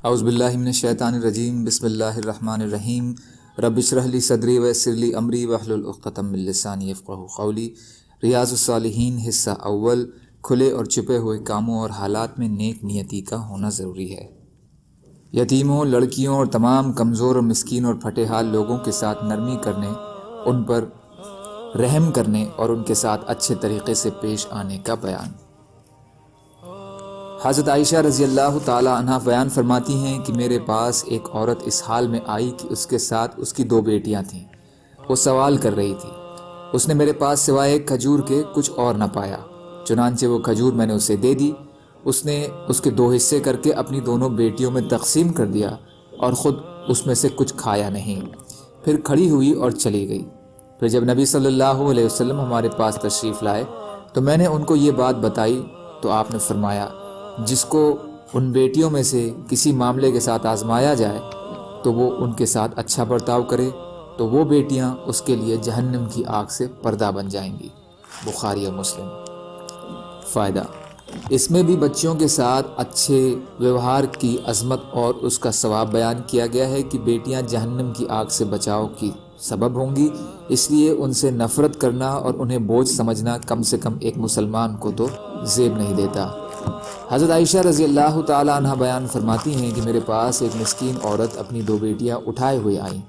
اعوذ باللہ من الشیطان الرجیم، بسم اللہ الرحمن الرحیم۔ رب اشرح لی صدری ویسر لی امری واحلل عقدۃ من لسانی یفقہوا قولی۔ ریاض الصالحین حصہ اول، کھلے اور چھپے ہوئے کاموں اور حالات میں نیک نیتی کا ہونا ضروری ہے۔ یتیموں، لڑکیوں اور تمام کمزور اور مسکین اور پھٹے حال لوگوں کے ساتھ نرمی کرنے، ان پر رحم کرنے اور ان کے ساتھ اچھے طریقے سے پیش آنے کا بیان۔ حضرت عائشہ رضی اللہ تعالی عنہ بیان فرماتی ہیں کہ میرے پاس ایک عورت اس حال میں آئی کہ اس کے ساتھ اس کی 2 بیٹیاں تھیں۔ وہ سوال کر رہی تھی۔ اس نے میرے پاس سوائے ایک کھجور کے کچھ اور نہ پایا، چنانچہ وہ کھجور میں نے اسے دے دی۔ اس نے اس کے 2 حصے کر کے اپنی دونوں بیٹیوں میں تقسیم کر دیا اور خود اس میں سے کچھ کھایا نہیں۔ پھر کھڑی ہوئی اور چلی گئی۔ پھر جب نبی صلی اللہ علیہ وسلم ہمارے پاس تشریف لائے تو میں نے ان کو یہ بات بتائی تو آپ نے فرمایا، جس کو ان بیٹیوں میں سے کسی معاملے کے ساتھ آزمایا جائے تو وہ ان کے ساتھ اچھا برتاؤ کرے تو وہ بیٹیاں اس کے لیے جہنم کی آگ سے پردہ بن جائیں گی۔ بخاری اور مسلم۔ فائدہ: اس میں بھی بچیوں کے ساتھ اچھے ویوہار کی عظمت اور اس کا ثواب بیان کیا گیا ہے کہ بیٹیاں جہنم کی آگ سے بچاؤ کی سبب ہوں گی، اس لیے ان سے نفرت کرنا اور انہیں بوجھ سمجھنا کم سے کم ایک مسلمان کو تو زیب نہیں دیتا۔ حضرت عائشہ رضی اللہ تعالی عنہ بیان فرماتی ہیں کہ میرے پاس ایک مسکین عورت اپنی 2 بیٹیاں اٹھائے ہوئے آئیں۔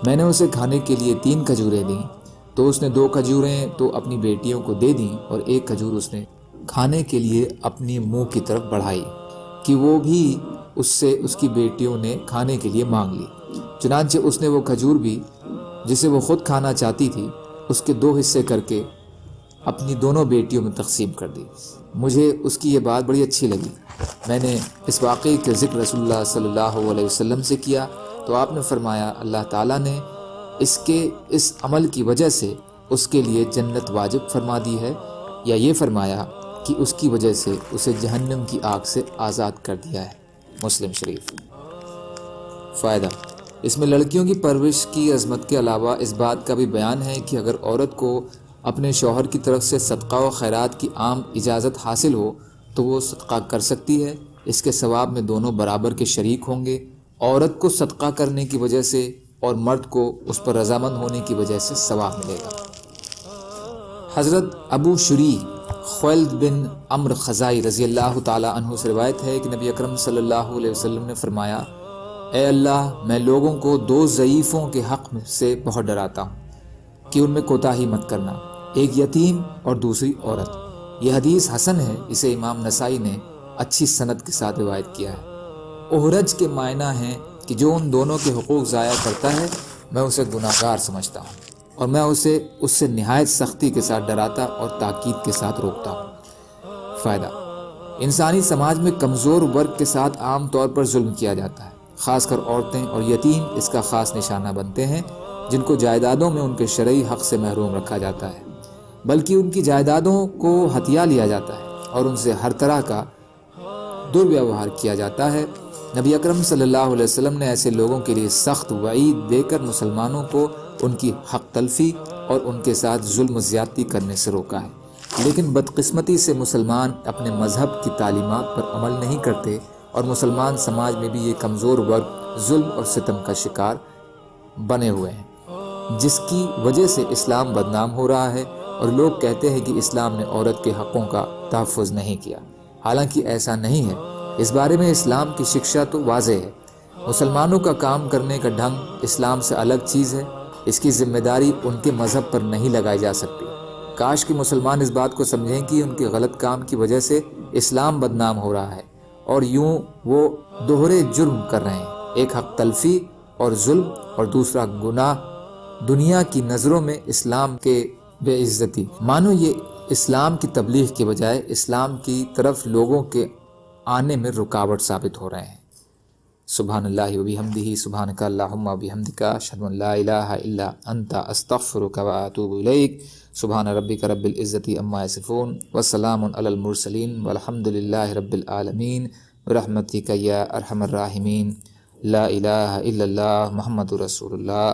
میں نے اسے کھانے کے لیے 3 کھجوریں دیں تو اس نے 2 کھجوریں تو اپنی بیٹیوں کو دے دیں اور 1 کھجور اس نے کھانے کے لیے اپنی منہ کی طرف بڑھائی کہ وہ بھی اس سے اس کی بیٹیوں نے کھانے کے لیے مانگ لی۔ چنانچہ اس نے وہ کھجور بھی جسے وہ خود کھانا چاہتی تھی اس کے 2 حصے کر کے اپنی دونوں بیٹیوں میں تقسیم کر دی۔ مجھے اس کی یہ بات بڑی اچھی لگی۔ میں نے اس واقعے کا ذکر رسول اللہ صلی اللہ علیہ وسلم سے کیا تو آپ نے فرمایا، اللہ تعالیٰ نے اس عمل کی وجہ سے اس کے لیے جنت واجب فرما دی ہے، یا یہ فرمایا کہ اس کی وجہ سے اسے جہنم کی آگ سے آزاد کر دیا ہے۔ مسلم شریف۔ فائدہ: اس میں لڑکیوں کی پرورش کی عظمت کے علاوہ اس بات کا بھی بیان ہے کہ اگر عورت کو اپنے شوہر کی طرف سے صدقہ و خیرات کی عام اجازت حاصل ہو تو وہ صدقہ کر سکتی ہے۔ اس کے ثواب میں دونوں برابر کے شریک ہوں گے۔ عورت کو صدقہ کرنے کی وجہ سے اور مرد کو اس پر رضامند ہونے کی وجہ سے ثواب ملے گا۔ حضرت ابو شریح خولد بن عمرو خزائی رضی اللہ تعالی عنہ سے روایت ہے کہ نبی اکرم صلی اللہ علیہ وسلم نے فرمایا، اے اللہ، میں لوگوں کو 2 ضعیفوں کے حق سے بہت ڈراتا ہوں کہ ان میں کوتاہی مت کرنا، ایک یتیم اور دوسری عورت۔ یہ حدیث حسن ہے، اسے امام نسائی نے اچھی سند کے ساتھ روایت کیا ہے۔ احرج کے معنی ہیں کہ جو ان دونوں کے حقوق ضائع کرتا ہے میں اسے گناہگار سمجھتا ہوں اور میں اسے اس سے نہایت سختی کے ساتھ ڈراتا اور تاکید کے ساتھ روکتا ہوں۔ فائدہ: انسانی سماج میں کمزور ورگ کے ساتھ عام طور پر ظلم کیا جاتا ہے، خاص کر عورتیں اور یتیم اس کا خاص نشانہ بنتے ہیں، جن کو جائیدادوں میں ان کے شرعی حق سے محروم رکھا جاتا ہے، بلکہ ان کی جائیدادوں کو ہتھیا لیا جاتا ہے اور ان سے ہر طرح کا درویوہار کیا جاتا ہے۔ نبی اکرم صلی اللہ علیہ وسلم نے ایسے لوگوں کے لیے سخت وعید دے کر مسلمانوں کو ان کی حق تلفی اور ان کے ساتھ ظلم و زیادتی کرنے سے روکا ہے، لیکن بدقسمتی سے مسلمان اپنے مذہب کی تعلیمات پر عمل نہیں کرتے اور مسلمان سماج میں بھی یہ کمزور ورگ ظلم اور ستم کا شکار بنے ہوئے ہیں، جس کی وجہ سے اسلام بدنام ہو رہا ہے اور لوگ کہتے ہیں کہ اسلام نے عورت کے حقوں کا تحفظ نہیں کیا، حالانکہ ایسا نہیں ہے۔ اس بارے میں اسلام کی شکشا تو واضح ہے۔ مسلمانوں کا کام کرنے کا ڈھنگ اسلام سے الگ چیز ہے، اس کی ذمہ داری ان کے مذہب پر نہیں لگائی جا سکتی۔ کاش کہ مسلمان اس بات کو سمجھیں کہ ان کے غلط کام کی وجہ سے اسلام بدنام ہو رہا ہے اور یوں وہ دوہرے جرم کر رہے ہیں، ایک حق تلفی اور ظلم اور دوسرا گناہ دنیا کی نظروں میں اسلام کے بے عزتی۔ مانو یہ اسلام کی تبلیغ کے بجائے اسلام کی طرف لوگوں کے آنے میں رکاوٹ ثابت ہو رہے ہیں۔ سبحان اللہ و بحمدہ، سبحانک اللہم و بحمدک، اشہد ان لا الہ الا انت، استغفرک و اتوب الیک۔ سبحان ربک رب العزت عما یصفون وسلام علی المرسلین والحمد للہ رب العالمین برحمتک یا ارحم الراحمین۔ لا الہ الا اللہ محمد رسول اللہ۔